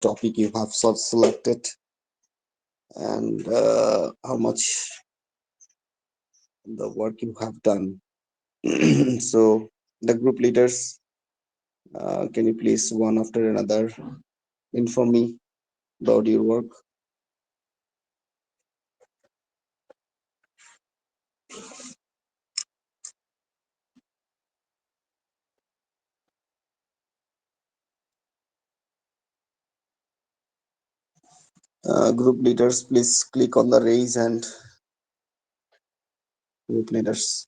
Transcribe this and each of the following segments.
topic you have selected, and how much the work you have done. So, the group leaders, can you please one after another inform me about your work? Group leaders, please click on the raise and group leaders.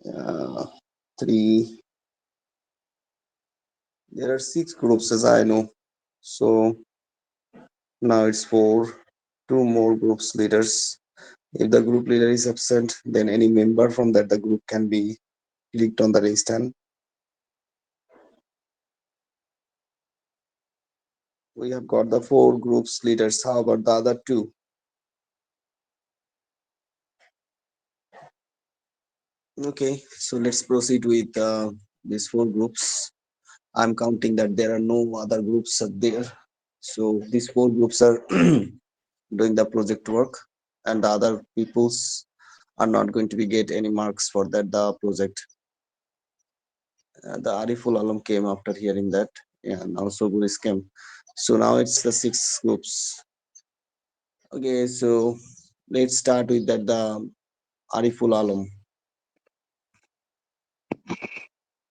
Uh, three. There are six groups as I know. So now it's four. Two more groups leaders. If the group leader is absent, then any member from that the group can be clicked on the raise hand. We have got the four groups leaders. How about the other two? Okay, so let's proceed with these four groups. I'm counting that there are no other groups are there. So these four groups are doing the project work, and the other peoples are not going to be get any marks for that the project. The Ariful Alam came after hearing that, yeah, and also Guris came. So now it's the six groups. Okay, so let's start with that the Ariful Alam.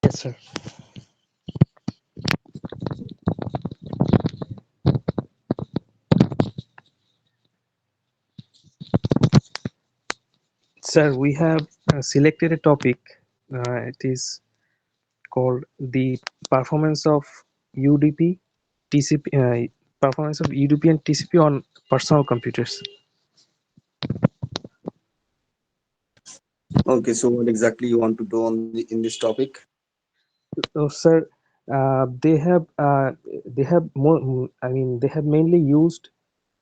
Yes, sir. Sir, we have selected a topic. It is called the performance of UDP, TCP, performance of UDP and TCP on personal computers. Okay, so what exactly you want to do on in this topic? So, sir, they have more. I mean, they have mainly used.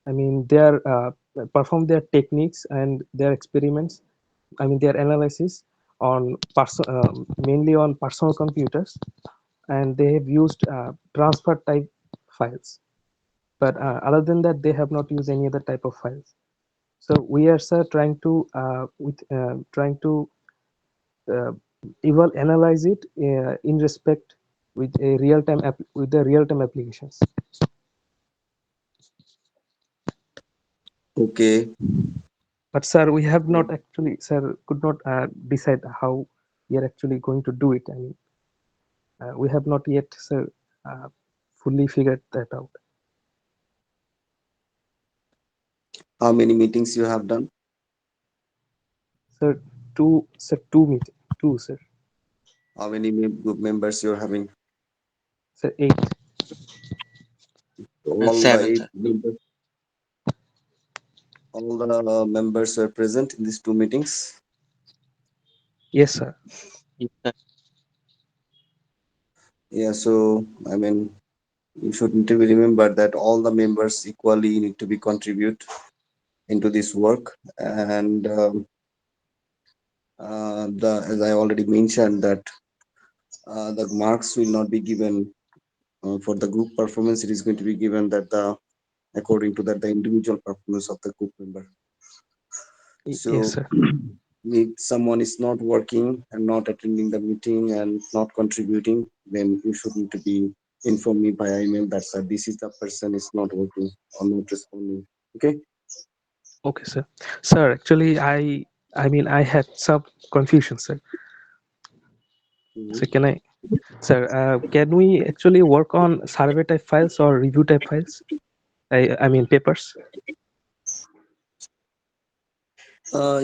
I mean, they are perform their techniques and their experiments. I mean, their analysis on mainly on personal computers, and they have used transfer type files. But other than that, they have not used any other type of files. So we are, sir, trying to uh, analyze it in respect with a real time with the real time applications. Okay, But sir, we have not actually, sir, could not decide how we are actually going to do it. I mean, we have not yet, sir, uh, fully figured that out. how many meetings you have done? Sir, two meeting, two, sir, How many group members you're having? sir, eight. All the Seven, eight sir. members, all the members were present in these two meetings. Yes, sir. Yes, sir. Yeah, so I mean, you should need to be remember that all the members equally need to be contribute into this work, and the as I already mentioned that the marks will not be given for the group performance. It is going to be given that the according to that the individual performance of the group member. Yes, So sir. if someone is not working and not attending the meeting and not contributing, then you should need to be inform me by email that sir, this is the person is not working or not responding. Okay. Okay, sir. Sir, actually, I mean, I had some confusion, sir. So Mhm. can I, sir, can we actually work on survey type files or review type files? I mean, papers.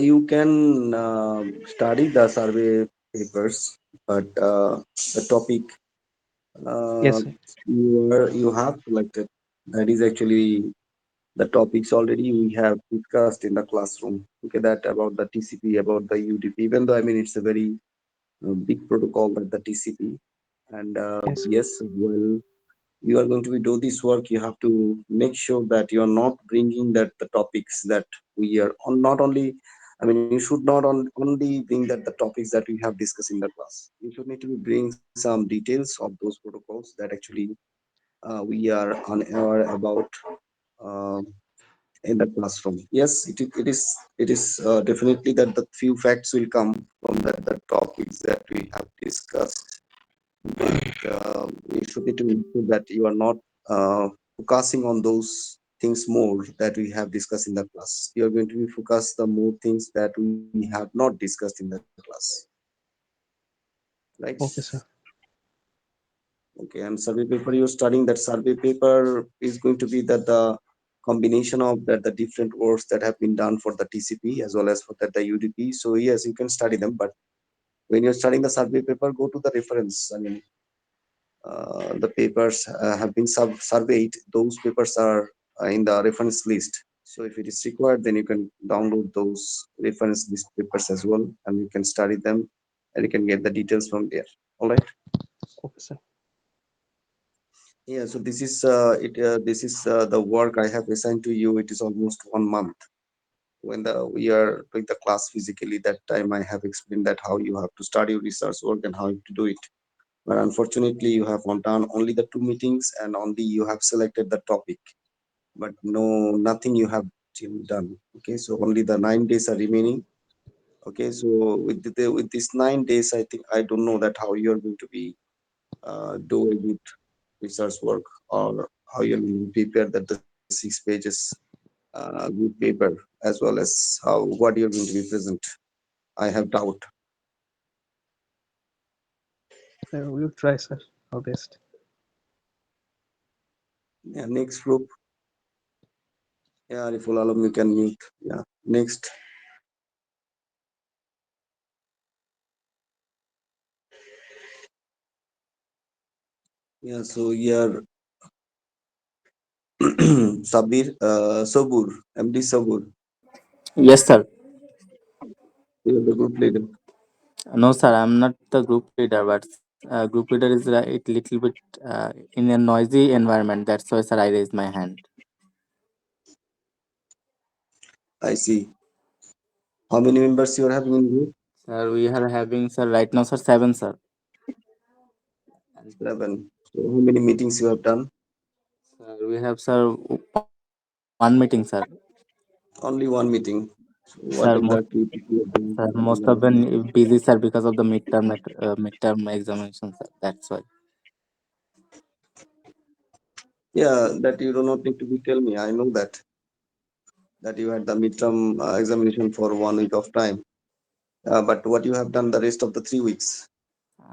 You can study the survey papers, but the topic Yes, uh, sir. you have selected, that is actually the topics already we have discussed in the classroom. Okay, that about the TCP, about the UDP, even though I mean it's a very big protocol that the TCP. And Yes, yes, well, you are going to be do this work, you have to make sure that you are not bringing that the topics that we are on, not only I mean, you should not only bring that the topics that we have discussed in the class. You should need to bring some details of those protocols that actually we are unaware about uh, in the classroom. Yes, it is definitely that the few facts will come from that the topics that we have discussed, but you should need to make sure that you are not focusing on those things more that we have discussed in the class. You are going to be focused the more things that we have not discussed in the class, right? Okay, sir. Okay, and survey paper you're studying, that survey paper is going to be that the combination of that the different works that have been done for the TCP as well as for that the UDP. So yes, you can study them, but when you're studying the survey paper, go to the reference. I mean, the papers have been surveyed. Those papers are in the reference list. So if it is required, then you can download those reference list papers as well, and you can study them, and you can get the details from there. All right. Okay, sir. Yeah, so this is it. This is the work I have assigned to you. It is almost 1 month. When we are doing the class physically, that time I have explained that how you have to study research work and how to do it. But unfortunately, you have done only the two meetings and only you have selected the topic, but no, nothing you have done. Okay, so only the 9 days are remaining. Okay, so with these 9 days, I think I don't know that how you are going to be do a good research work, or how you will prepare that the 6 pages good paper, as well as how what you're going to be present. I have doubt. We'll try, sir, our best. Yeah, next group. Yeah, if all of you can mute. Yeah, next. Yeah, so here Sabir, Sabur, MD Sabur, Yes, sir. you're the group leader. No, sir, I'm not the group leader, but group leader is like a little bit in a noisy environment. That's why, sir, I raised my hand. I see. How many members you are having in group? Sir, we are having, sir, right now, sir, seven, sir. And 7. So how many meetings you have done? sir, we have, sir, one meeting, sir. Only one meeting. So Sir, what exactly you have done most in of that meeting? them busy, sir, because of the midterm examination, sir. That's why. Yeah, that you do not need to be tell me. I know that you had the midterm examination for 1 week of time. But what you have done the rest of the 3 weeks?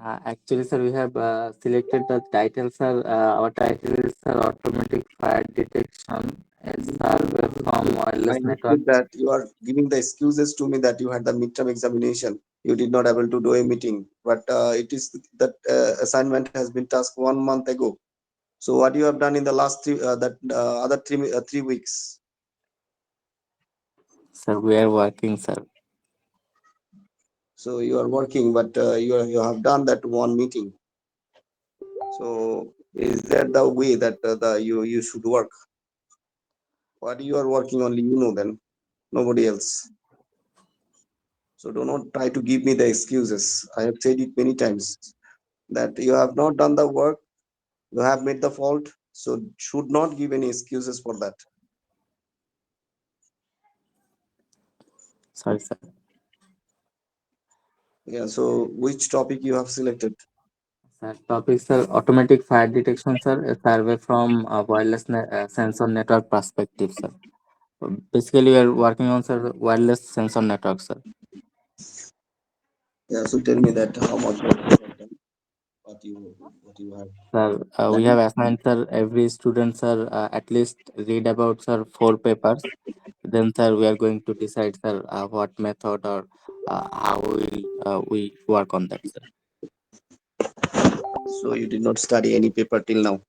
Actually, sir, we have selected the title, sir. Our title is, sir, Automatic Fire Detection. It's survey from I wireless network. understood that you are giving the excuses to me that you had the midterm examination. You did not able to do a meeting, but it is that assignment has been tasked 1 month ago. So what you have done in the last that other 3 weeks? Sir, we are working, sir. So you are working, but you have done that one meeting. So is that the way that the you should work? What you are working only you know then, nobody else. So do not try to give me the excuses. I have said it many times that you have not done the work, you have made the fault. So should not give any excuses for that. Sorry, sir. Yeah. So which topic you have selected? Sir, topic, sir, automatic fire detection, sir. A survey from sensor network perspective, sir. Basically, we are working on, sir, wireless sensor network, sir. Yeah. So tell me that how much work you have done, what you have Sir, we have done. assigned, sir, every student, sir, at least read about, sir, four papers. Then, sir, we are going to decide, sir, what method or how we work on that, sir. So you did not study any paper till now.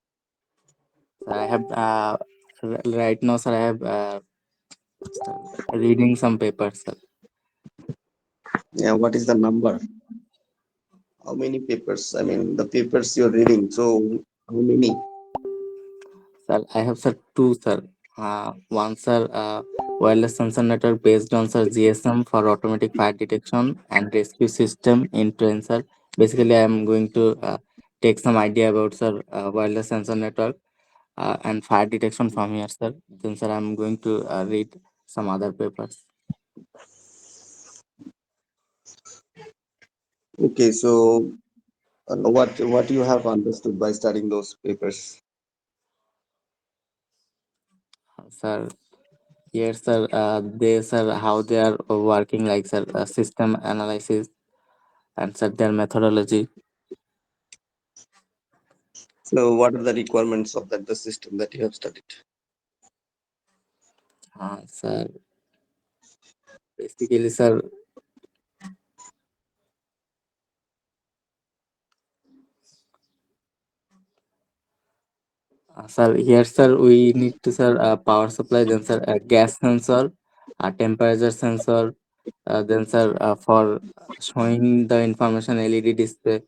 So I have right now, sir, I have sir, reading some papers, sir. Yeah. What is the number? How many papers? I mean, the papers you're reading. So how many? Sir, I have, sir, two, sir. One, sir, wireless sensor network based on sir GSM for automatic fire detection and rescue system in train, sir. Basically, I am going to take some idea about sir wireless sensor network and fire detection from here, sir. Then, sir, I'm going to read some other papers. Okay, so what you have understood by studying those papers? Sir, yes, sir. They, sir, how they are working, like, sir, system analysis and, sir, their methodology. So what are the requirements of that the system that you have studied? Sir, basically, sir, sir, here, sir, we need to, sir, power supply, then, sir, a gas sensor, a temperature sensor, then, sir, for showing the information LED display,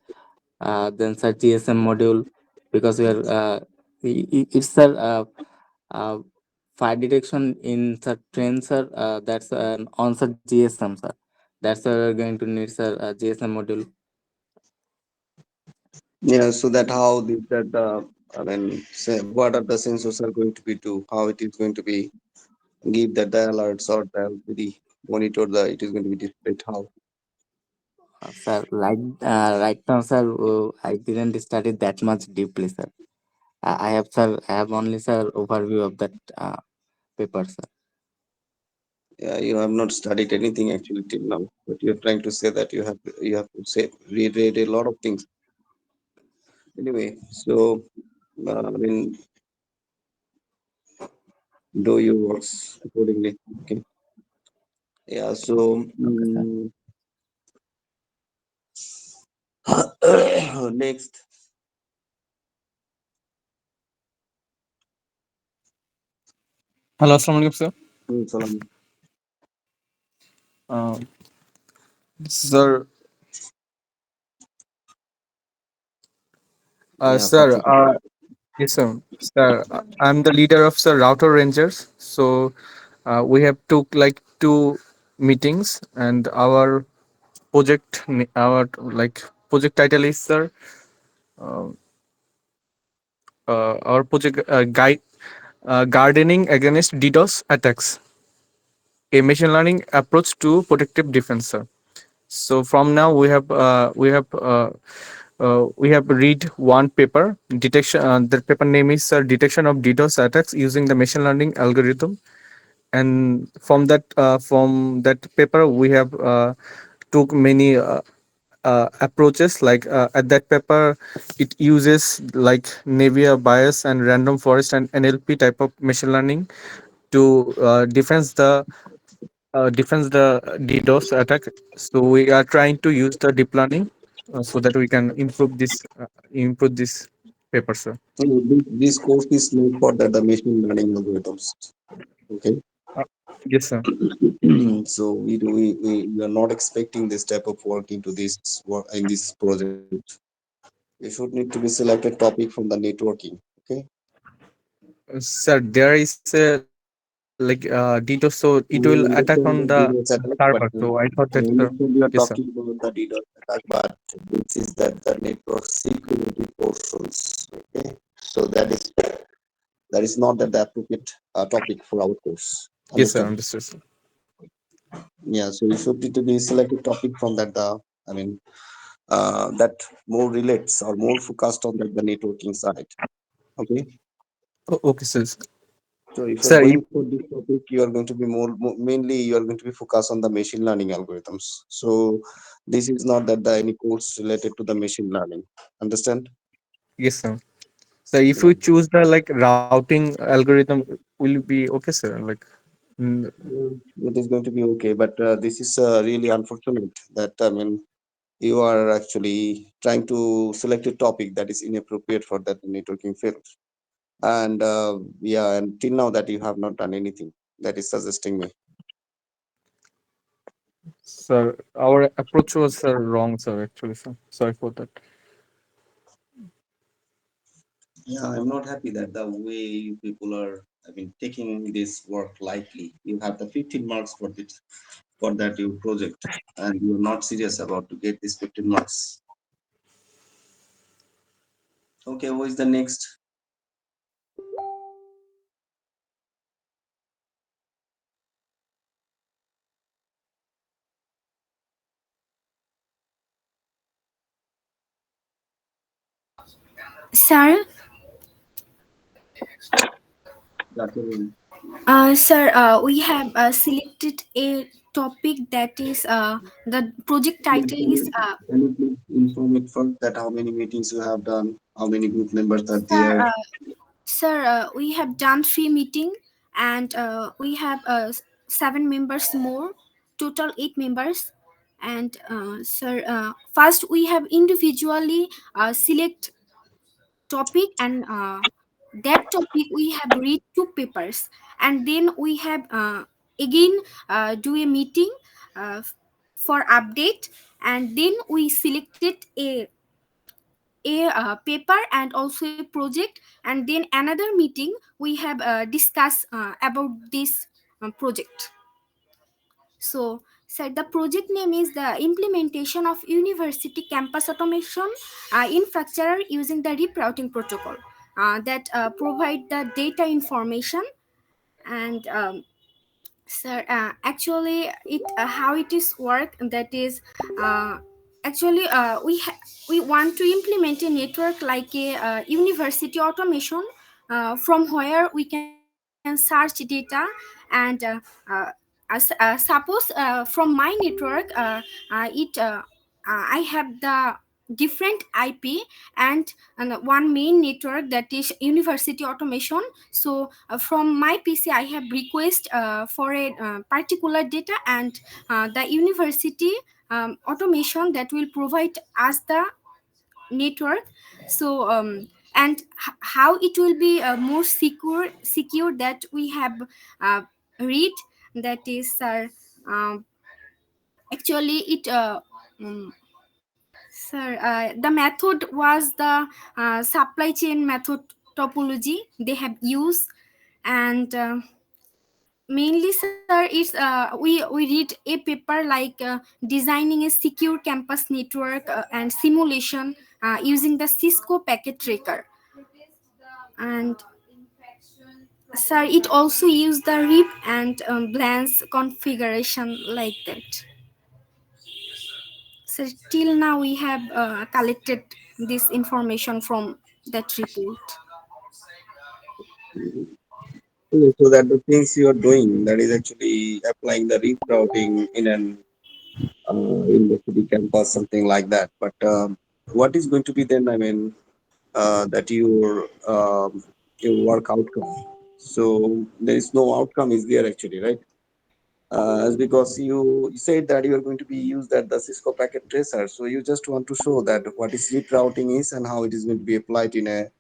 then, sir, GSM module, because we are, it's, sir, uh, fire detection in, sir, train, sir, that's an on, sir, GSM, sir. That's why we're going to need, sir, GSM module. Yeah, so that how I mean, say, what are the sensors are going to be do? How it is going to be give that the alerts or the LCD monitor the it is going to be displayed how? Sir, like right now, sir, I didn't study that much deeply, sir. I have, sir, I have only, sir, overview of that paper, sir. Yeah, you have not studied anything actually till now, but you're trying to say that you have to say read a lot of things. Anyway, so I mean, do your works accordingly. Okay. Yeah. So Okay, sir. next, Hello, Assalamualaikum, sir. Salam. Uh, sir, Yeah, sir, Patrick. yes, sir. Sir, I'm the leader of Sir Router Rangers. So we have took like two meetings, and our project title is, sir. Uh, our project guide gardening against DDoS attacks, a machine learning approach to protective defense, sir. So from now we have read one paper detection. The paper name is detection of DDoS attacks using the machine learning algorithm. And from that paper we have took many approaches. Like at that paper, it uses like Navier bias and random forest and NLP type of machine learning to defense the DDoS attack. So we are trying to use the deep learning so that we can improve this paper, sir. This course is made for the machine learning algorithms. Okay. Uh, yes, sir. So we are not expecting this type of work into this work in this project. You should need to be selected topic from the networking. Okay. Sir, there is a DDoS, so it will attack on We the understand the server. DDoS So attack, I thought but that, sir. I Yes, understand sir. you are talking about the DDoS attack, but this is that the network security portions. Okay. So that is not that the appropriate topic for our course. Yes, sir. Understand? Understood, sir. Yeah. So you should need to be selected topic from that the I mean that more relates or more focused on the networking side. Okay. Okay, sir. So if you're Sir, going for this topic, you are going to be mainly you are going to be focused on the machine learning algorithms. So this is not that the any course related to the machine learning. Understand? yes, sir. So if Yeah. we choose the like routing algorithm, will be okay, sir? Like, mm, It is going to be okay, but this is really unfortunate that I mean you are actually trying to select a topic that is inappropriate for that networking field. And yeah, and till now that you have not done anything that is suggesting me. sir, our approach was wrong, sir. Actually, sir. Sorry for that. Yeah, I'm not happy that the way you people are I mean, taking this work lightly. You have the 15 marks for this, for that your project, and you're not serious about to get this 15 marks. Okay, who is the next? Sir, Dr. Rohit. sir, we have selected a topic that is the project Can title is can you please inform it first that how many meetings you have done, how many group members are sir. there? Sir, we have done 3 meeting and we have 7 members more, total 8 members. And sir, first we have individually select topic and that topic we have read 2 papers, and then we have again do a meeting for update, and then we selected a paper and also a project, and then another meeting we have discussed about this project. So, sir, the project name is the implementation of university campus automation infrastructure using the rerouting protocol that provide the data information. And sir, actually it how it is work, that is uh, actually we want to implement a network like a university automation from where we can search data. And suppose from my network it I have the different IP, and one main network that is university automation. So from my PC I have request for a particular data, and the university automation that will provide us the network. So and how it will be more secure that we have uh, read, that is um, actually it sir, the method was the supply chain method topology they have used. And mainly, sir, it's we read a paper like designing a secure campus network and simulation using the Cisco packet tracker. And sir, it also used the RIP and Blance configuration like that. So till now we have collected this information from that report. So that the things you are doing, that is actually applying the rerouting in an university campus, something like that. But what is going to be then? I mean, that your work outcome. So there is no outcome is there actually, right? As because you said that you are going to be used at the Cisco packet tracer, so you just want to show that what is rerouting is and how it is going to be applied in a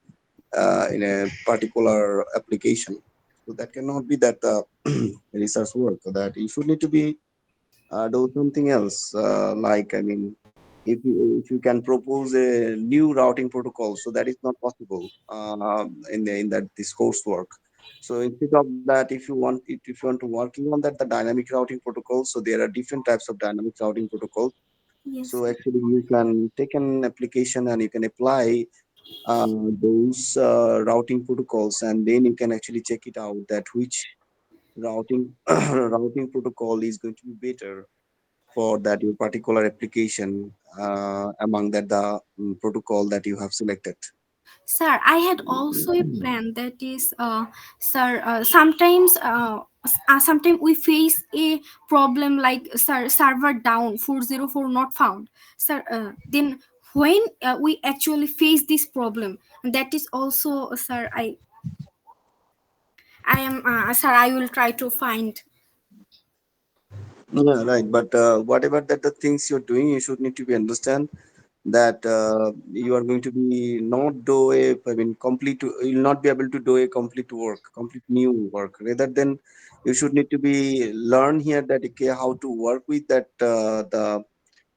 particular application. So that cannot be that research work. So that you should need to be do something else. Like I mean, if you can propose a new routing protocol, so that is not possible in that this coursework. So instead of that, if you want to working on that the dynamic routing protocol, so there are different types of dynamic routing protocols. Yes, So sir. actually, you can take an application and you can apply those routing protocols, and then you can actually check it out that which routing routing protocol is going to be better for that your particular application among that the protocol that you have selected. Sir, I had also a plan that is, sir, sometimes we face a problem like, sir, server down, 404 not found. Sir, then when we actually face this problem, that is also, sir, I am, sir, I will try to find. Yeah, right. But whatever that the things you're doing, you should need to be understand that you are going to be not do a, I mean, complete. You'll not be able to do a complete work, complete new work. Rather than you should need to be learn here that okay, how to work with that the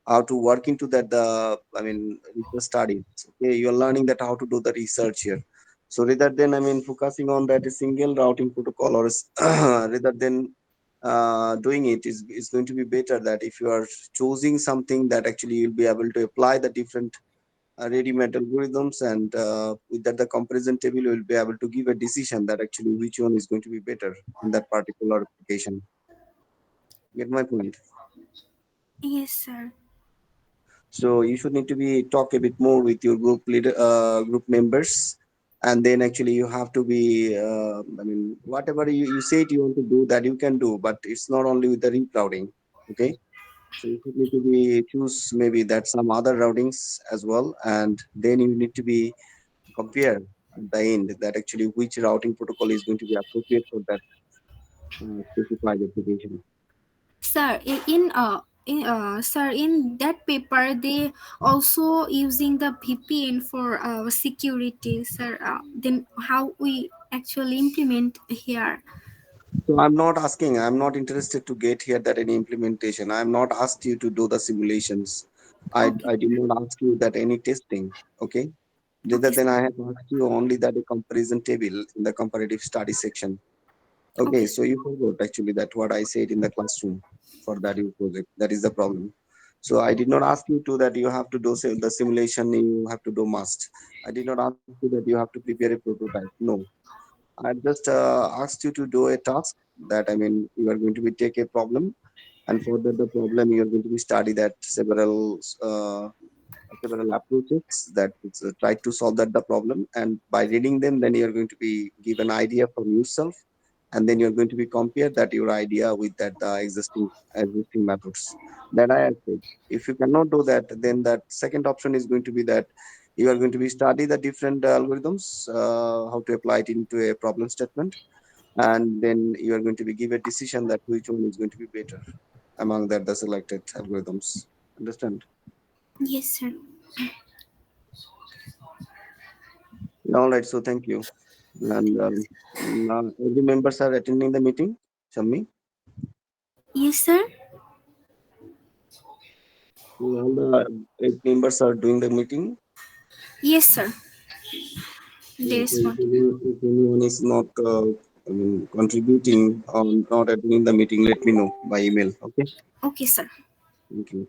how to work into that the I mean research studies. Okay, you're learning that how to do the research here. So rather than, I mean, focusing on that single routing protocol, or rather than doing it, is going to be better that if you are choosing something that actually you'll be able to apply the different ready-made algorithms, and with that the comparison table will be able to give a decision that actually which one is going to be better in that particular application. Get my point? Yes, sir. So you should need to be talk a bit more with your group leader, group members, and then actually you have to be. I mean, whatever you said you want to do, that you can do, but it's not only with the rerouting. Okay, so you should need to be choose maybe that some other routings as well, and then you need to be compare at the end that actually which routing protocol is going to be appropriate for that specified application. Sir, sir, in that paper they also using the VPN for security, sir. Then how we actually implement here? So I'm not asking, I'm not interested to get here that any implementation. I'm not asked you to do the simulations. Okay, I did not ask you that any testing. Okay. Rather okay, than sir. I have asked you only that a comparison table in the comparative study section. Okay, Okay, sir. so you forgot actually that what I said in the classroom for that you project. That is the problem. So I did not ask you to that you have to do the simulation, you have to do must. I did not ask you that you have to prepare a prototype. No, I just asked you to do a task that, I mean, you are going to be take a problem, and for that the problem you are going to be study that several approaches that try to solve that the problem, and by reading them then you're going to be give an idea from yourself, and then you're going to be compare that your idea with that existing methods that I have said. If you cannot do that, then that second option is going to be that you are going to be study the different algorithms, how to apply it into a problem statement, and then you are going to be give a decision that which one is going to be better among that the selected algorithms. Understand? Yes, sir. All right, so thank you. And now every members are attending the meeting. Shammi, Yes, sir. all the eight members are doing the meeting. Yes, sir. Yeah, There so is one. if anyone is not I mean, contributing or not attending the meeting, let me know by email. Okay. Okay, sir. Thank you.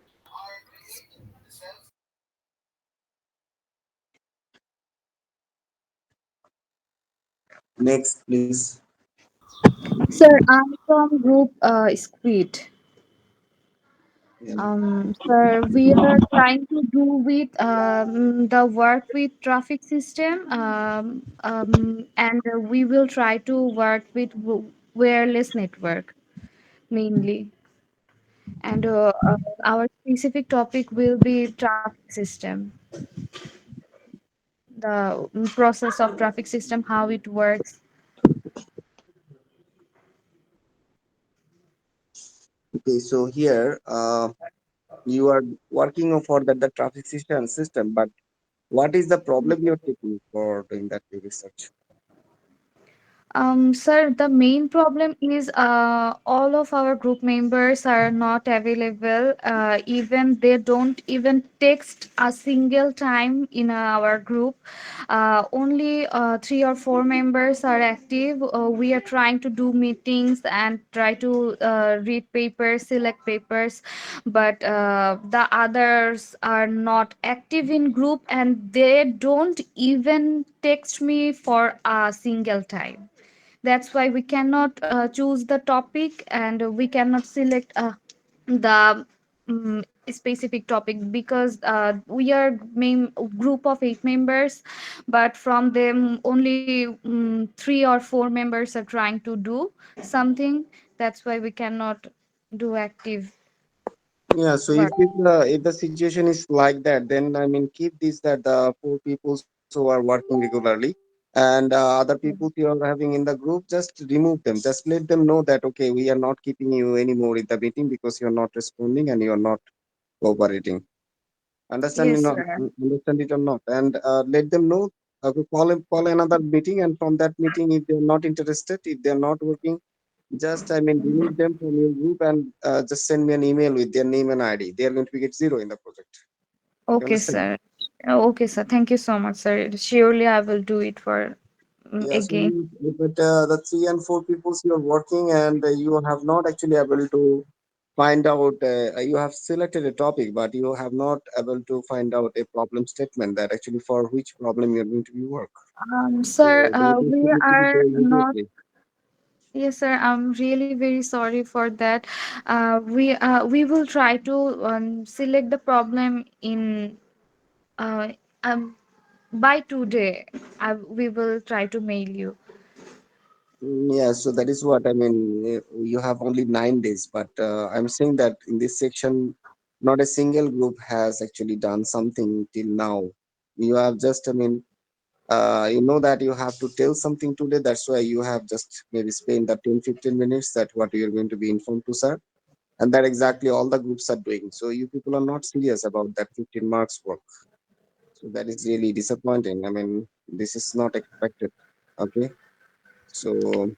Next, please. Sir, I'm from group Squid. Yeah. Sir, we are trying to do with the work with traffic system, and we will try to work with wireless network mainly. And our specific topic will be traffic system, the process of traffic system, how it works. Okay. So here, you are working for the traffic system, but what is the problem you're taking for doing that research? Sir, the main problem is all of our group members are not available. Even they don't even text a single time in our group. Only 3 or 4 members are active. We are trying to do meetings and try to read papers, select papers, but the others are not active in group and they don't even text me for a single time. That's why we cannot choose the topic and we cannot select the specific topic because we are main group of 8 members, but from them only 3 or 4 members are trying to do something. That's why we cannot do active Yeah, so work. if the situation is like that, then I mean keep this that the four people who are working regularly, and other people you are having in the group, just remove them. Just let them know that okay, we are not keeping you anymore in the meeting because you are not responding and you are not cooperating. Understand Yes, you not sir. understand it or not, and let them know. Call another meeting, and from that meeting, if they are not interested, if they are not working, just, I mean, remove them from your group and just send me an email with their name and ID. They are going to be get zero in the project. You Okay, understand? sir. Okay, sir. Thank you so much, sir. Surely I will do it for. Yeah, so again. but the three and four peoples you are working and you have not actually able to find out, you have selected a topic, but you have not able to find out a problem statement that actually for which problem you're going to be work. So Sir, that we actually need to be are done not. immediately. Yes, sir. I'm really very sorry for that. We will try to select the problem in uh, um by today. We will try to mail you. Yeah, so that is what I mean. You have only 9 days, but I'm saying that in this section, not a single group has actually done something till now. You have just, I mean, you know that you have to tell something today. That's why you have just maybe spend the 10-15 minutes that what you're going to be informed to, sir. And that exactly all the groups are doing. So you people are not serious about that 15 marks work. So that is really disappointing. I mean, this is not expected. Okay. So Really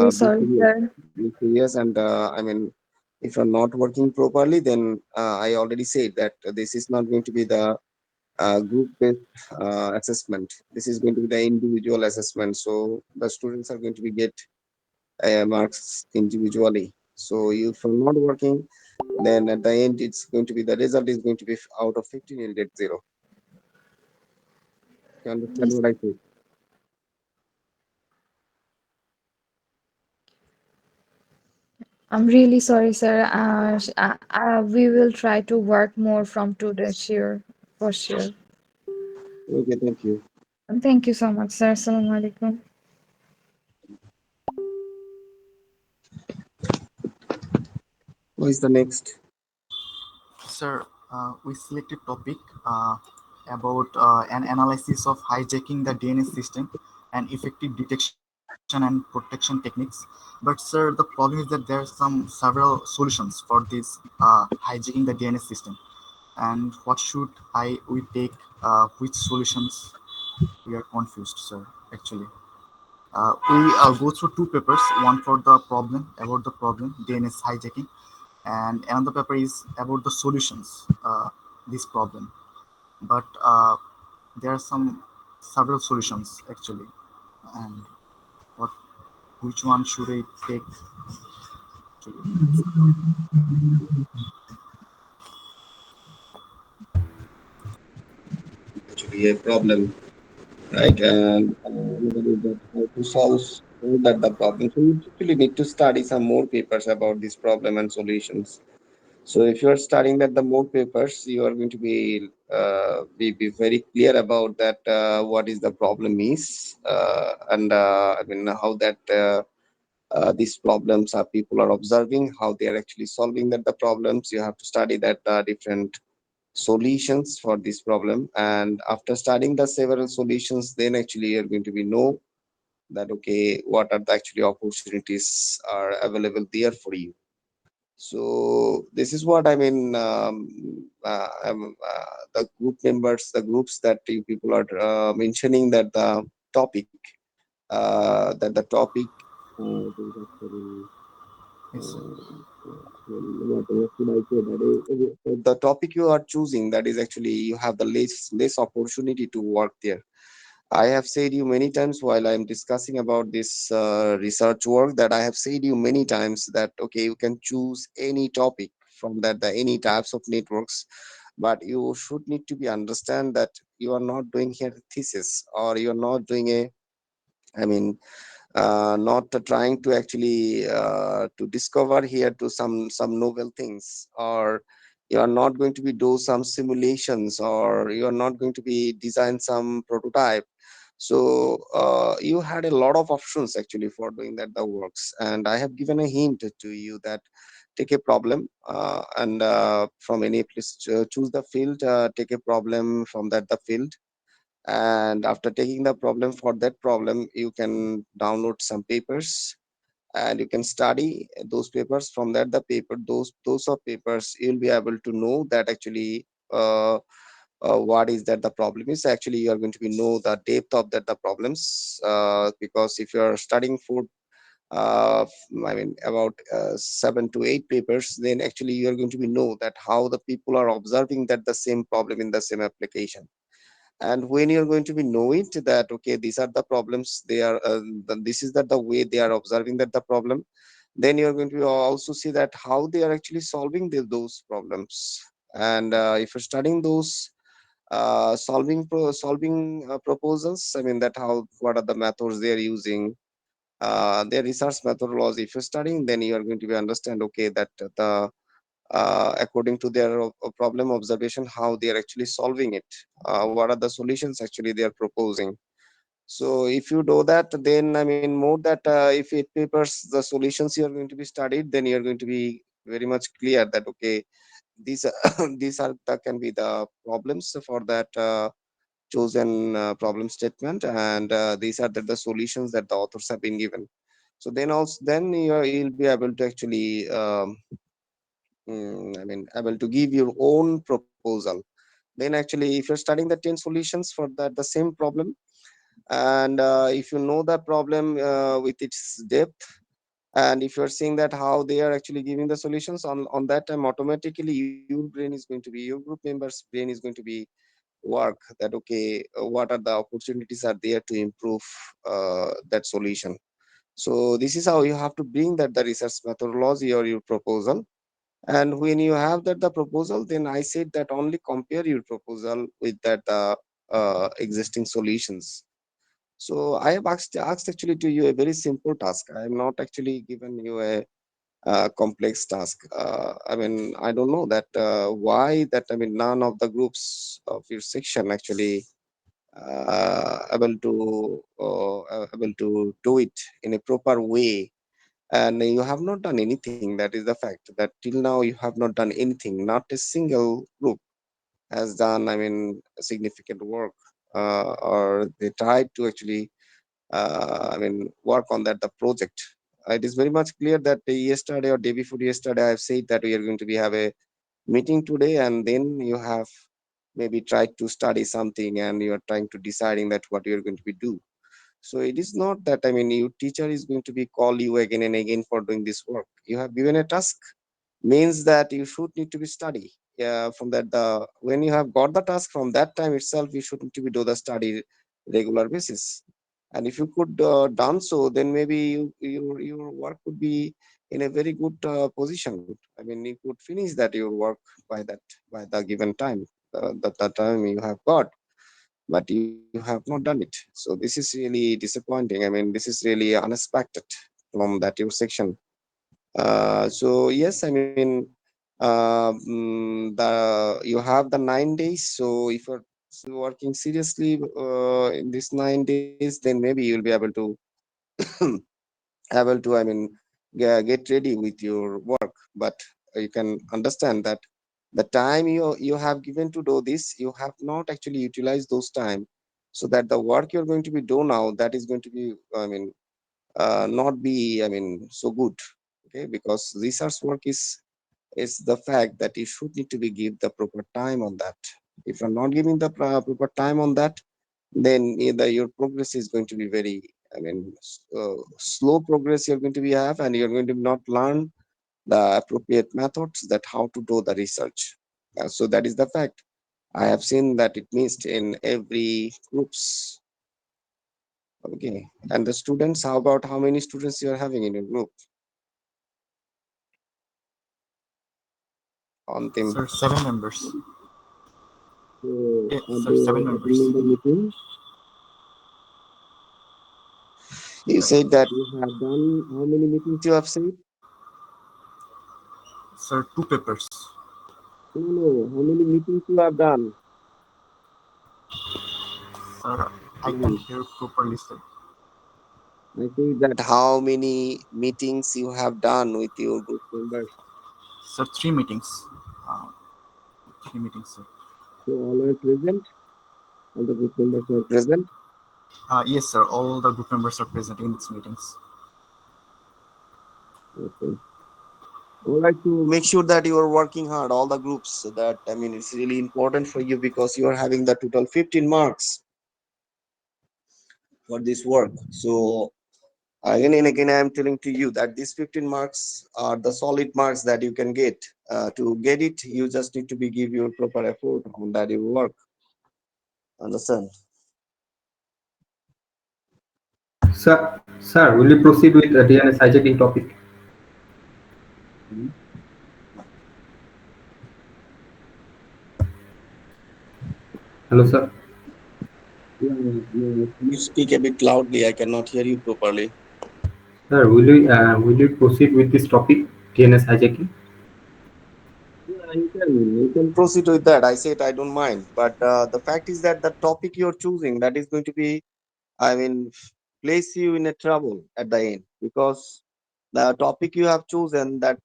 be sorry, serious. sir. Be serious. And I mean, if you're not working properly, then I already said that this is not going to be the group-based assessment. This is going to be the individual assessment. So the students are going to be get marks individually. So if you're not working, then at the end it's going to be the result is going to be out of 15 you'll get zero. You understand Yes, what I say? I'm really sorry, sir. We will try to work more from today, sure, for sure. Okay, thank you. And thank you so much, sir. Assalamu alaikum. What is the next? Sir, we selected topic about an analysis of hijacking the DNS system and effective detection and protection techniques. But sir, the problem is that there are some several solutions for this hijacking the DNS system. And what should I we take? Which solutions? We are confused, sir. Actually, we go through two papers. One for the problem about the problem DNS hijacking, and another paper is about the solutions this problem. But there are some several solutions actually, and what which one should I take? Actually, that's the problem. Actually, a problem, right? And nobody that how to solve that the problem. So you actually need to study some more papers about this problem and solutions. So if you are studying that the more papers, you are going to be very clear about that what is the problem is and I mean how that these problems are people are observing how they are actually solving that the problems. You have to study that different solutions for this problem, and after studying the several solutions, then actually you're going to be know that okay what are the actually opportunities are available there for you. So this is what I mean. The group members, the groups that you people are mentioning that the topic, that the topic is actually Yes, sir. what should I say that the topic you are choosing that is actually you have the less opportunity to work there. I have said you many times while I'm discussing about this research work that I have said you many times that okay you can choose any topic from that the any types of networks, but you should need to be understand that you are not doing here thesis or you are not doing a I mean not trying to actually to discover here to some novel things, or you are not going to be do some simulations, or you are not going to be design some prototype. So you had a lot of options actually for doing that the works, and I have given a hint to you that take a problem and from any place choose the field, take a problem from that the field, and after taking the problem for that problem you can download some papers and you can study those papers. From that the paper those are papers you'll be able to know that actually what is that the problem is actually you are going to be know the depth of that the problems because if you are studying for I mean about 7 to 8 papers, then actually you are going to be know that how the people are observing that the same problem in the same application. And when you're going to be know it that okay, these are the problems they are this is that the way they are observing that the problem, then you're going to also see that how they are actually solving those problems. And if you're studying those solving proposals, I mean that how what are the methods they are using, their research methodology. If you're studying, then you are going to be understand okay that the according to their problem observation, how they are actually solving it, what are the solutions actually they are proposing. So if you do that, then I mean more that if it papers the solutions you are going to be studied, then you are going to be very much clear that okay, these are these are the can be the problems for that chosen problem statement, and these are the solutions that the authors have been given. So then also then you'll be able to actually I mean able to give your own proposal. Then actually if you're studying the 10 solutions for that the same problem, and if you know the problem with its depth, and if you're seeing that how they are actually giving the solutions on that time, automatically your brain is going to be, your group members brain is going to be work that okay, what are the opportunities are there to improve that solution. So this is how you have to bring that the research methodology or your proposal. And when you have that the proposal, then I said that only compare your proposal with that existing solutions. So I have asked actually to you a very simple task. I am not actually given you a complex task. I mean, I don't know that why that. I mean, none of the groups of your section actually able to do it in a proper way. And you have not done anything. That is the fact. That till now you have not done anything. Not a single group has done. I mean, significant work, or they tried to actually I mean, work on that the project. It is very much clear that yesterday or day before yesterday, I have said that we are going to be have a meeting today, and then you have maybe tried to study something, and you are trying to deciding that what you are going to be do. So it is not that I mean, your teacher is going to be call you again and again for doing this work. You have given a task, means that you should need to be study. Yeah, from that the when you have got the task from that time itself, you should need to be do the study regular basis. And if you could done so, then maybe your work could be in a very good position. I mean, you could finish that your work by that by the given time, the time you have got, but you have not done it. So this is really disappointing. I mean, this is really unexpected from that your section. So yes, I mean, the you have the 9 days. So if you're working seriously in these 9 days, then maybe you'll be able to, I mean, get ready with your work. But you can understand that the time you have given to do this, you have not actually utilized those time, so that the work you're going to be do now, that is going to be, I mean, not be, I mean, so good. Okay, because research work is the fact that you should need to be give the proper time on that. If you're not giving the proper time on that, then either your progress is going to be very, I mean, slow progress you're going to be have, and you're going to not learn the appropriate methods that how to do the research. So that is the fact. I have seen that it missed in every groups. Okay, and the students, how about how many students you are having in your group on team? Sir, 7 members. So are Sir, they 7 members. attending the meeting? You Right. said that you have done how many meetings you have said? Sir, 2 papers. No, no, how many meetings you have done? Sir, I can't None. hear properly, sir. I say that how many meetings you have done with your group members. Sir, 3 meetings. Uh, 3 meetings, sir. So all are present, all the group members are present. Yes, sir. All the group members are present in these meetings. Okay. All right, to make sure that you are working hard, all the groups, so that I mean it's really important for you because you are having the total 15 marks for this work. So again and again, I am telling to you that these 15 marks are the solid marks that you can get. To get it, you just need to be give your proper effort on that your work. Understand? Sir, will you proceed with the DNS hijacking topic? Mhm. Hello, sir. Can you speak a bit loudly? I cannot hear you properly. Sir, will you proceed with this topic, DNS hijacking? Yeah, you can proceed with that. I said I don't mind, but the fact is that the topic you're choosing that is going to be, I mean, place you in a trouble at the end, because the topic you have chosen that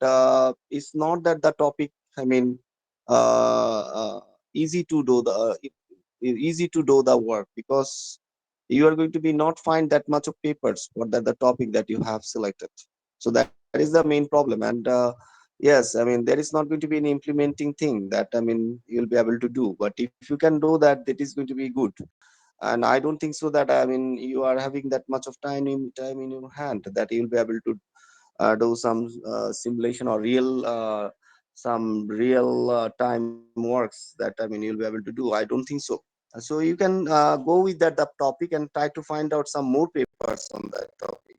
is not that the topic. I mean, easy to do easy to do the work, because you are going to be not find that much of papers for that the topic that you have selected. So that is the main problem. And yes, I mean, there is not going to be an implementing thing that, I mean, you'll be able to do. But if you can do that, that is going to be good. And I don't think so that, I mean, you are having that much of time in your hand that you'll be able to do some simulation or some real time works that, I mean, you'll be able to do. I don't think so. So you can go with that the topic and try to find out some more papers on that topic.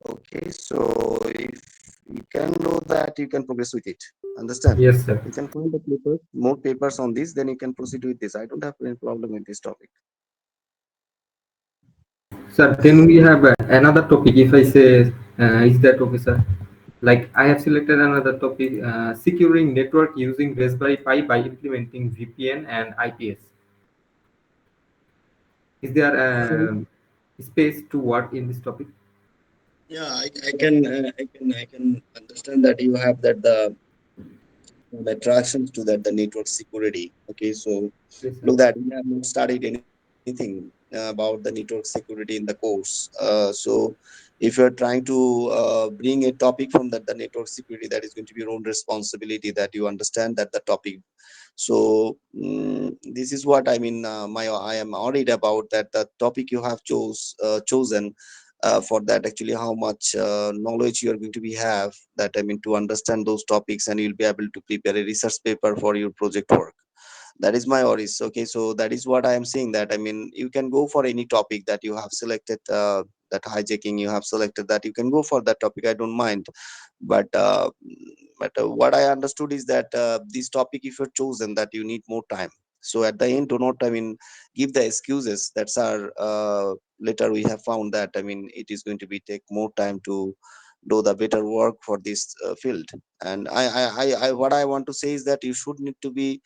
Okay, so if you can do that, you can progress with it. Understand? Yes, sir. You can find the papers, more papers on this, then you can proceed with this. I don't have any problem with this topic. Sir, then we have another topic. If I say, is that okay, sir? Like I have selected another topic, securing network using Raspberry Pi by implementing VPN and IPS. Is there So space to work in this topic? yeah, I can understand that you have that the attractions to that the network security. Okay, so Yes, sir. look that we have not studied anything about the network security in the course. So if you're trying to bring a topic from that the network security, that is going to be your own responsibility that you understand that the topic. So this is what I mean. I am worried about that the topic you have chosen. For that, actually, how much knowledge you are going to be have that, I mean, to understand those topics, and you'll be able to prepare a research paper for your project work. That is my worries. Okay, so that is what I am saying, that, I mean, you can go for any topic that you have selected. That hijacking you have selected, that you can go for that topic, I don't mind. But what I understood is that this topic, if you're chosen, that you need more time. So at the end, do not, I mean, give the excuses. That's our later we have found that, I mean, it is going to be take more time to do the better work for this field. And what I want to say is that you should need to be,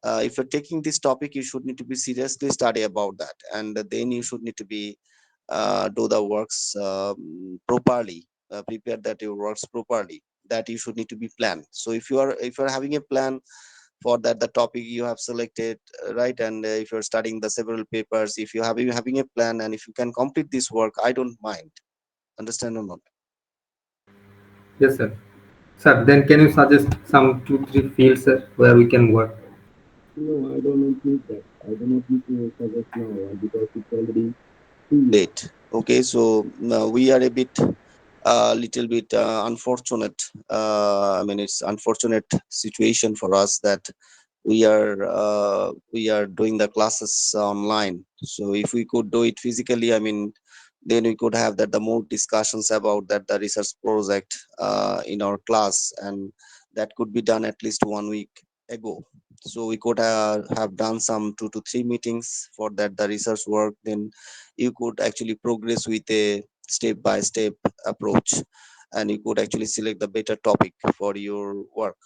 if you're taking this topic, you should need to be seriously study about that, and then you should need to be do the works properly, prepare that your works properly, that you should need to be planned. So if you're having a plan for that the topic you have selected, right, and if you're studying the several papers, if you have you having a plan, and if you can complete this work, I don't mind. Understand or not? Yes, sir. Sir, then can you suggest some two, three fields, sir, where we can work? No, I do not need that. I do not need to suggest now, because it's already too late. Okay, so we are a bit little bit unfortunate. I mean, it's unfortunate situation for us that we are doing the classes online. So if we could do it physically, I mean, then we could have that the more discussions about that the research project in our class, and that could be done at least 1 week ago. So we could have done some 2 to 3 meetings for that the research work. Then you could actually progress with a step by step approach, and you could actually select the better topic for your work.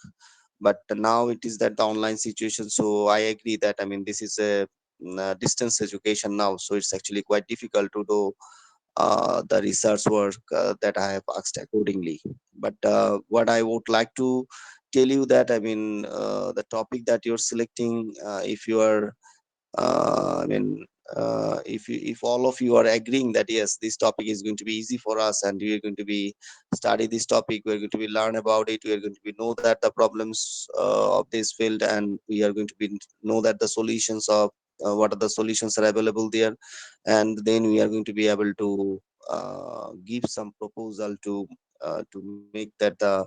But now it is that the online situation. So I agree that, I mean, this is a distance education now, so it's actually quite difficult to do the research work that I have asked accordingly. But what I would like to tell you that, I mean, the topic that you're selecting, if you are I mean, if all of you are agreeing that yes, this topic is going to be easy for us, and we are going to be study this topic, we are going to be learn about it, we are going to be know that the problems of this field, and we are going to be know that the solutions of what are the solutions are available there, and then we are going to be able to give some proposal to make that the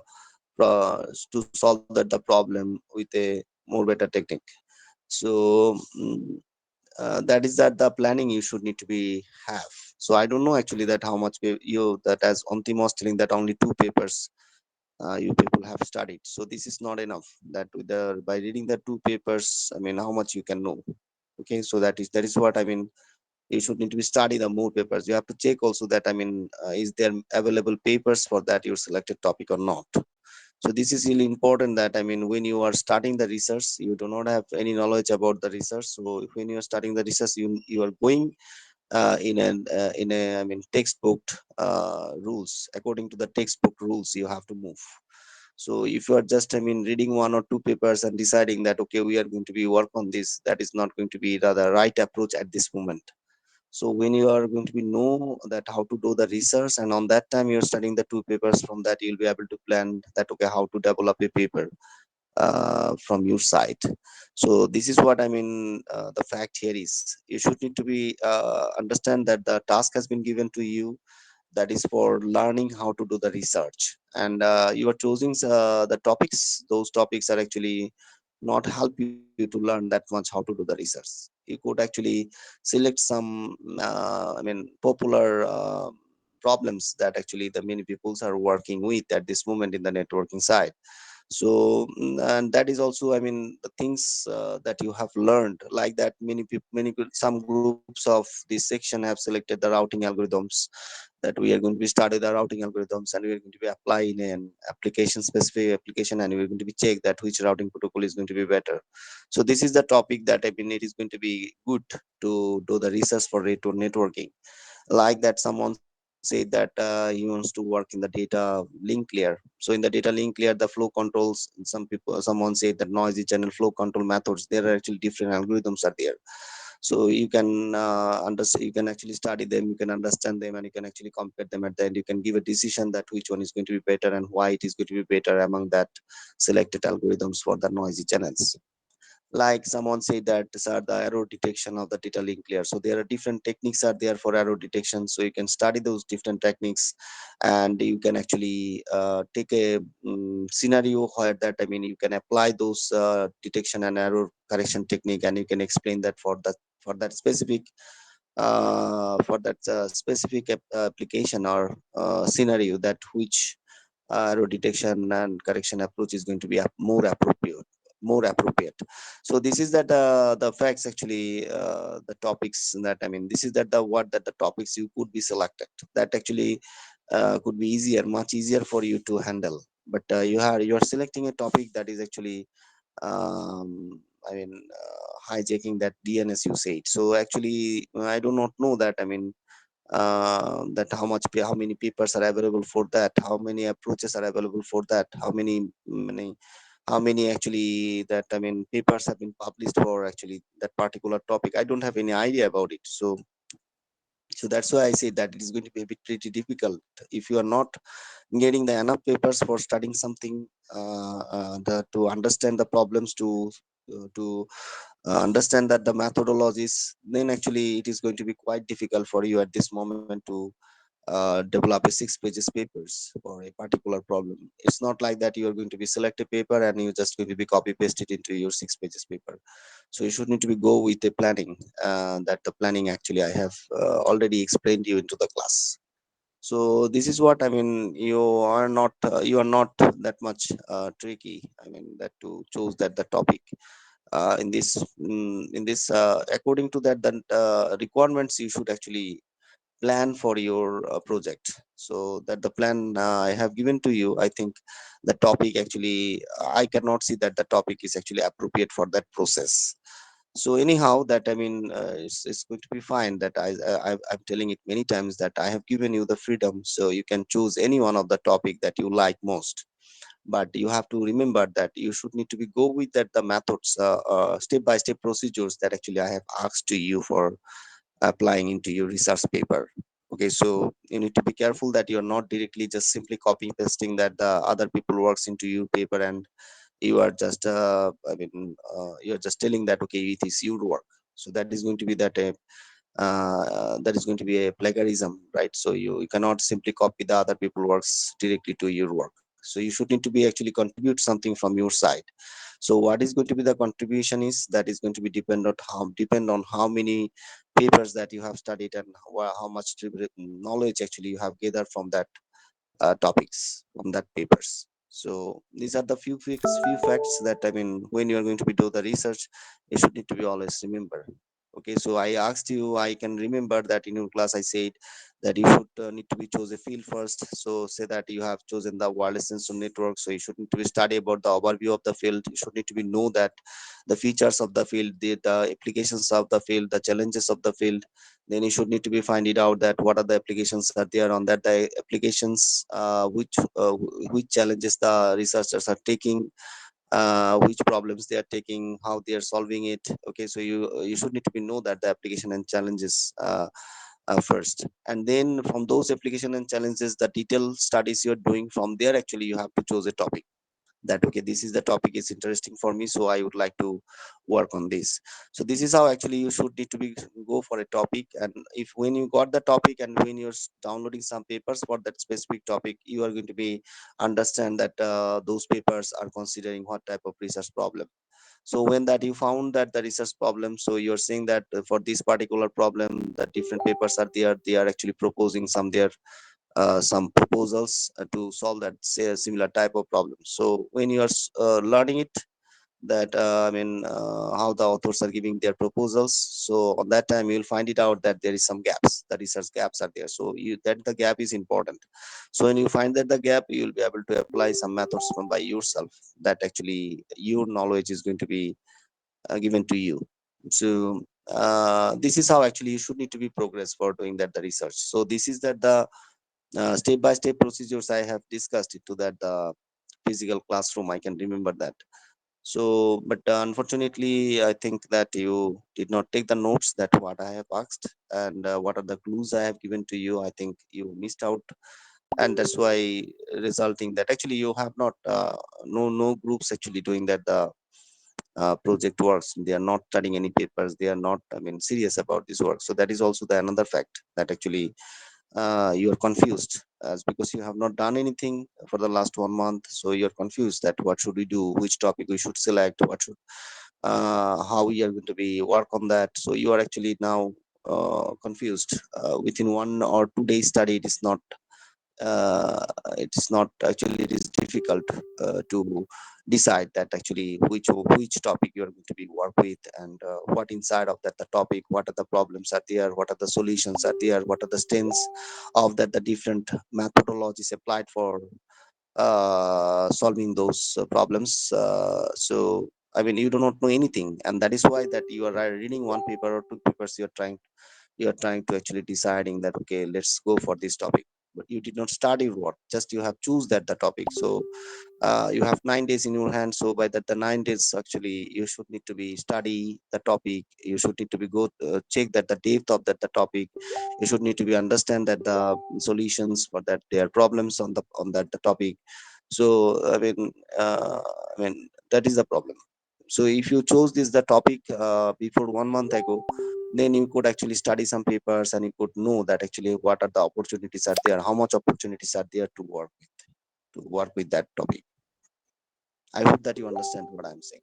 to solve that the problem with a more better technique. So that is that the planning you should need to be have. So I don't know actually that how much you, that as Antim was telling that only two papers you people have studied. So this is not enough. That with the, by reading the two papers, I mean, how much you can know. Okay, so that is what I mean. You should need to be study the more papers. You have to check also that, I mean, is there available papers for that your selected topic or not. So this is really important, that I mean, when you are starting the research, you do not have any knowledge about the research. So when you are starting the research, you are going in a, I mean, textbook rules. According to the textbook rules, you have to move. So if you are just, I mean, reading one or two papers and deciding that okay, we are going to be work on this, that is not going to be the right approach at this moment. So when you are going to be know that how to do the research, and on that time you're studying the two papers, from that you'll be able to plan that okay, how to develop a paper from your side. So this is what I mean. The fact here is you should need to be understand that the task has been given to you, that is for learning how to do the research, and you are choosing the topics. Those topics are actually not help you to learn that much how to do the research. You could actually select some I mean, popular problems that actually the many peoples are working with at this moment in the networking side. So and that is also, I mean, the things that you have learned, like that many people, some groups of this section have selected the routing algorithms, that we are going to be study the routing algorithms, and we are going to be apply in an application, specific application, and we are going to be check that which routing protocol is going to be better. So this is the topic that, I mean, it is going to be good to do the research for networking. Like that someone said that he wants to work in the data link layer. So in the data link layer, the flow controls, some people, someone said that noisy channel flow control methods, there are actually different algorithms are there. So you can understand, you can actually study them, you can understand them, and you can actually compare them. At the end you can give a decision that which one is going to be better and why it is going to be better among that selected algorithms for the noisy channels. Like someone said that these are the error detection of the data link layer. So there are different techniques are there for error detection, so you can study those different techniques, and you can actually take a scenario where that, I mean, you can apply those detection and error correction technique, and you can explain that for that specific specific application or scenario, that which error detection and correction approach is going to be more appropriate. So this is that the facts actually, the topics that, I mean, this is that the what that the topics you could be selected, that actually could be easier, much easier for you to handle. But you are selecting a topic that is actually I mean, hijacking that DNS you said. So actually I do not know that, I mean, that how many papers are available for that, how many approaches are available for that, how many actually that, I mean, papers have been published for actually that particular topic. I don't have any idea about it. So that's why I say that it is going to be a bit pretty difficult if you are not getting the enough papers for studying something, to understand the problems, to understand that the methodologies, then actually it is going to be quite difficult for you at this moment to develop a 6 pages papers for a particular problem. It's not like that you are going to be select a paper and you just going to be copy paste it into your 6 pages paper. So you should need to be go with a planning, that the planning actually I have already explained you into the class. So this is what I mean. You are not that much tricky, I mean, that to choose that the topic in this according to that, then requirements you should actually plan for your project. So that the plan I have given to you, I think the topic actually, I cannot see that the topic is actually appropriate for that process. So anyhow, that, I mean, it's going to be fine, that I'm telling it many times that I have given you the freedom, so you can choose any one of the topic that you like most. But you have to remember that you should need to be go with that the methods, step by step procedures that actually I have asked to you for applying into your research paper. Okay, so you need to be careful that you're not directly just simply copy pasting that the other people works into your paper, and you are just you're just telling that okay, it is your work. So that is going to be that is going to be a plagiarism, right? So you cannot simply copy the other people works directly to your work. So you should need to be actually contribute something from your side. So what is going to be the contribution is that is going to be depend on how many papers that you have studied and how much knowledge actually you have gathered from that topics from that papers. So these are the few facts that I mean when you are going to be do the research, you should need to be always remember. Okay, so I asked you, I can remember that in your class I said that you should need to be choose a field first. So say that you have chosen the wireless sensor network, so you should need to be study about the overview of the field. You should need to be know that the features of the field, the applications of the field, the challenges of the field. Then you should need to be find it out that what are the applications are there on that the applications which challenges the researchers are taking, which problems they are taking, how they are solving it. Okay, so you should need to be know that the application and challenges first, and then from those application and challenges the detailed studies you're doing, from there actually you have to choose a topic that okay, this is the topic is interesting for me, so I would like to work on this. So this is how actually you should need to be go for a topic. And if when you got the topic and when you're downloading some papers for that specific topic, you are going to be understand that those papers are considering what type of research problem. So when that you found that the research problem, so you're saying that for this particular problem the different papers are there, they are actually proposing some proposals to solve that say a similar type of problem. So when you are learning it, that how the authors are giving their proposals, so on that time you'll find it out that there is some gaps, the research gaps are there, so you that the gap is important. So when you find that the gap, you'll be able to apply some methods from by yourself, that actually your knowledge is going to be given to you. So this is how actually you should need to be progress for doing that the research. So this is that the step by step procedures I have discussed it to that physical classroom. I can remember that. So, but unfortunately, I think that you did not take the notes that what I have asked and what are the clues I have given to you. I think you missed out, and that's why resulting that actually you have not no groups actually doing that the project works. They are not studying any papers. They are not serious about this work. So that is also the another fact that actually you are confused as because you have not done anything for the last 1 month, so you're confused that what should we do, which topic we should select, what should how we are going to be work on that. So you are actually now confused. Within 1 or 2 days study, uh, it is not actually, it is difficult to decide that actually which topic you are going to be work with, and what inside of that the topic, what are the problems are there, what are the solutions are there, what are the strengths of that the different methodologies applied for solving those problems. So you do not know anything, and that is why that you are reading one paper or two papers, you're trying to actually deciding that okay, let's go for this topic, but you did not study what, just you have choose that the topic. So you have 9 days in your hand, so by that the 9 days actually you should need to be study the topic, you should need to be go check that the depth of that the topic, you should need to be understand that the solutions for that their problems on that the topic. So that is the problem. So if you chose this the topic before 1 month ago, then you could actually study some papers and you could know that actually what are the opportunities are there, how much opportunities are there to work with that topic. I hope that you understand what I'm saying.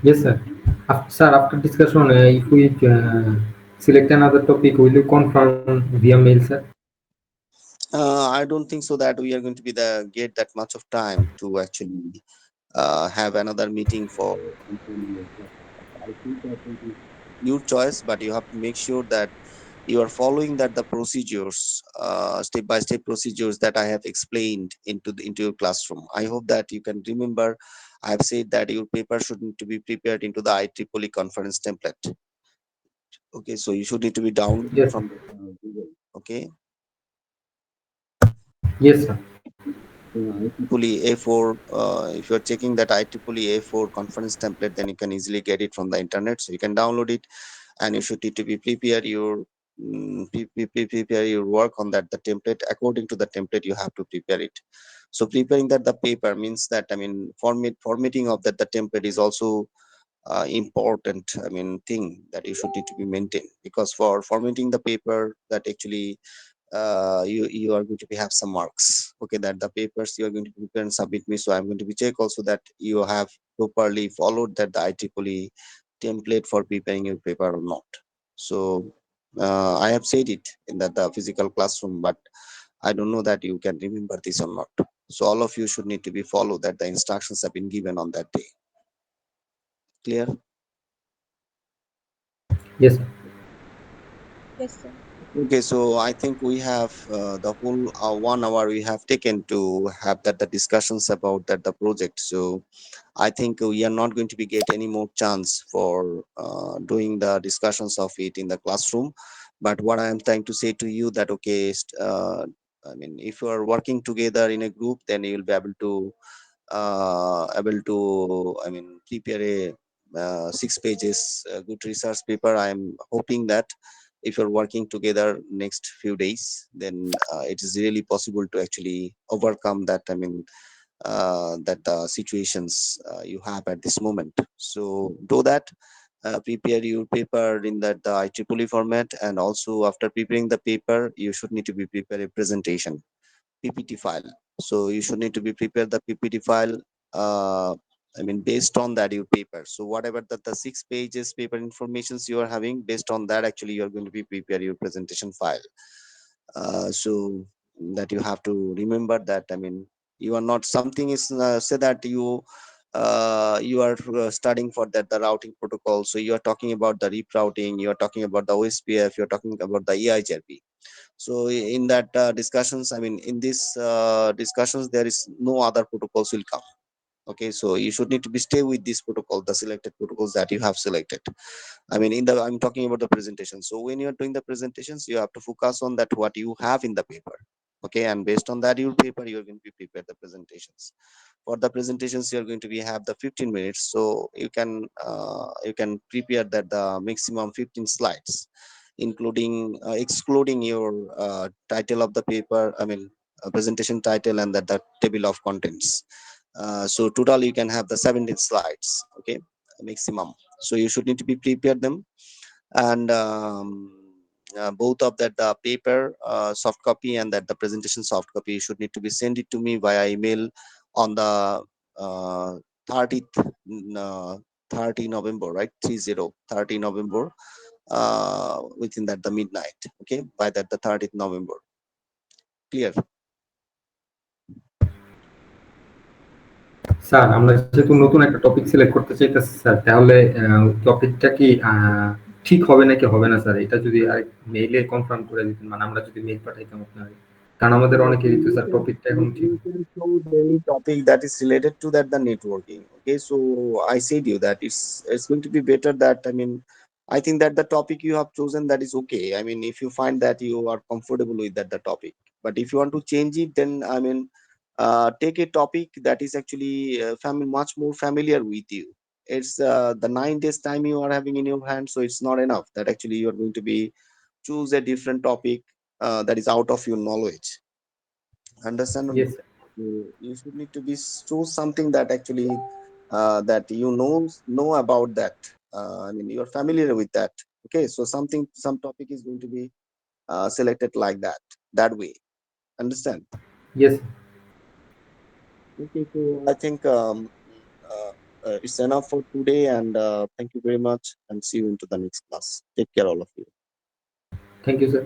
Yes, sir. Sir, after discussion, if we select another topic, will you confirm via mail, sir? I don't think so that we are going to be the get that much of time to actually have another meeting for confirming your topic. I think that it is your choice, but you have to make sure that you are following that the procedures, step by step procedures that I have explained into your classroom. I hope that you can remember. I have said that your paper should need to be prepared into the IEEE conference template. Okay, so you should need to be downloaded Yes, sir. from the Google. Okay, Yes, sir. IEEE A4. If you are checking that IEEE A4 conference template, then you can easily get it from the internet. So you can download it, and you should need to be prepare your prepare your work on that the template. According to the template you have to prepare it. So preparing that the paper means that formatting of that the template is also important thing that you should need to be maintained, because for formatting the paper that actually you are going to be have some marks. Okay, that the papers you are going to prepare and submit me. So I'm going to be check also that you have properly followed that the IEEE template for preparing your paper or not. So I have said it in that the physical classroom, but I don't know that you can remember this or not. So all of you should need to be follow that the instructions have been given on that day. Clear? Yes, sir. Yes, sir. Okay, so I think we have the whole 1 hour we have taken to have that the discussions about that the project. So I think we are not going to be get any more chance for doing the discussions of it in the classroom. But what I am trying to say to you that okay, I mean, if you are working together in a group, then you will be able to I mean prepare a 6 pages good research paper. I am hoping that if you're working together next few days, then it is really possible to actually overcome that. I mean that situations you have at this moment. So do that. Prepare your paper in that the IEEE format, and also after preparing the paper, you should need to be prepare a presentation PPT file. So you should need to be prepare the PPT file. Uh, I mean, based on that your paper. So whatever the 6 pages paper informations you are having, based on that actually you are going to be prepare your presentation file. So that you have to remember that. I mean, you are not something is say that you are studying for that the routing protocol. So you are talking about the rerouting. You are talking about the OSPF. You are talking about the EIGRP. So in that discussions, I mean, in this discussions, there is no other protocols will come. Okay, so you should need to be stay with this protocol, the selected protocols that you have selected. I mean, in the I'm talking about the presentation. So when you're doing the presentations, you have to focus on that what you have in the paper. Okay, and based on that your paper, you're going to be prepare the presentations. For the presentations, you're going to be have the 15 minutes. So you can prepare that the maximum 15 slides, including excluding your title of the paper. I mean, presentation title and that the table of contents. So total you can have the 17 slides. Okay, maximum. So you should need to be prepared them, and both of that the paper soft copy and that the presentation soft copy you should need to be send it to me via email on the uh, 30th uh, 30 November, right? 30 November, within that the midnight. Okay, by that the 30th November. Clear? Sir আমরা যেহেতু নতুন একটা topic select করতে চাইতেছি sir, তাহলে টপিকটা কি ঠিক হবে নাকি হবে না স্যার, এটা যদি মেইলে কনফার্ম করে দিতেন, মানে আমরা যদি মেইল পাঠাইতাম আপনার, কারণ আমাদের অনেকেরই তো স্যার টপিকটা এখন ঠিক। You can choose any topic that is related to that the networking. Okay, so I said you that it's going to be better that I mean I think that the topic you have chosen that is okay. I mean if you find that you are comfortable with that the topic, but if you want to change it, then I mean take a topic that is actually much more familiar with you. It's the 9 days time you are having in your hand, so it's not enough that actually you are going to be choose a different topic that is out of your knowledge. Understand or yes not? You should need to be choose something that actually that you know about that. I mean, you're familiar with that. Okay, so some topic is going to be selected like that, that way. Understand? Yes. Okay, so I think it's enough for today, and thank you very much, and see you into the next class. Take care, all of you. Thank you sir.